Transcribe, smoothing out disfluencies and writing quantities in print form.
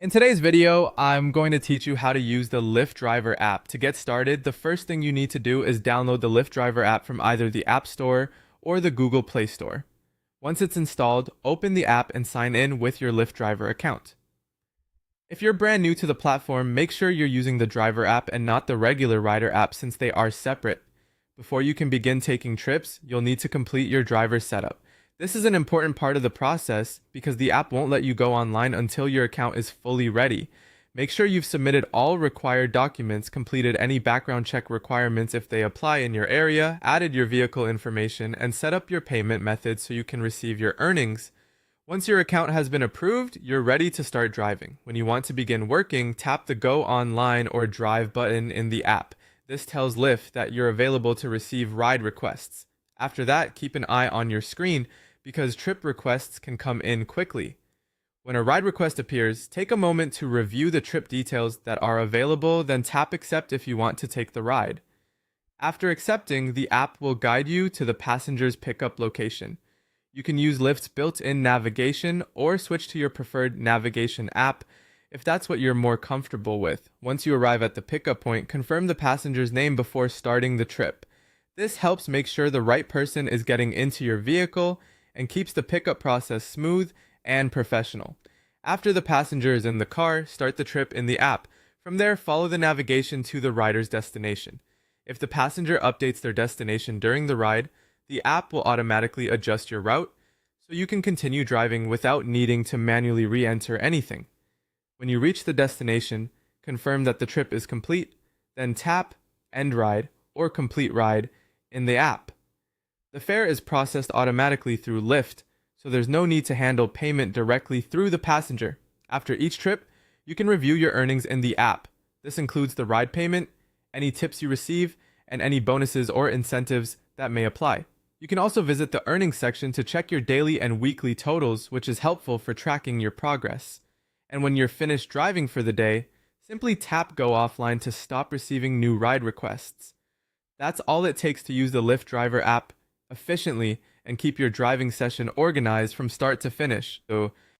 In today's video, I'm going to teach you how to use the Lyft Driver app. To get started, the first thing you need to do is download the Lyft Driver app from either the App Store or the Google Play Store. Once it's installed, open the app and sign in with your Lyft Driver account. If you're brand new to the platform, make sure you're using the Driver app and not the regular Rider app since they are separate. Before you can begin taking trips, you'll need to complete your driver setup. This is an important part of the process because the app won't let you go online until your account is fully ready. Make sure you've submitted all required documents, completed any background check requirements if they apply in your area, added your vehicle information, and set up your payment method so you can receive your earnings. Once your account has been approved, you're ready to start driving. When you want to begin working, tap the Go Online or Drive button in the app. This tells Lyft that you're available to receive ride requests. After that, keep an eye on your screen because trip requests can come in quickly. When a ride request appears, take a moment to review the trip details that are available, then tap Accept if you want to take the ride. After accepting, the app will guide you to the passenger's pickup location. You can use Lyft's built-in navigation or switch to your preferred navigation app if that's what you're more comfortable with. Once you arrive at the pickup point, confirm the passenger's name before starting the trip. This helps make sure the right person is getting into your vehicle and keeps the pickup process smooth and professional. After the passenger is in the car, start the trip in the app. From there, follow the navigation to the rider's destination. If the passenger updates their destination during the ride, the app will automatically adjust your route so you can continue driving without needing to manually re-enter anything. When you reach the destination, confirm that the trip is complete, then tap End Ride or Complete Ride in the app. The fare is processed automatically through Lyft, so there's no need to handle payment directly through the passenger. After each trip, you can review your earnings in the app. This includes the ride payment, any tips you receive, and any bonuses or incentives that may apply. You can also visit the earnings section to check your daily and weekly totals, which is helpful for tracking your progress. And when you're finished driving for the day, simply tap Go Offline to stop receiving new ride requests. That's all it takes to use the Lyft Driver app efficiently and keep your driving session organized from start to finish. So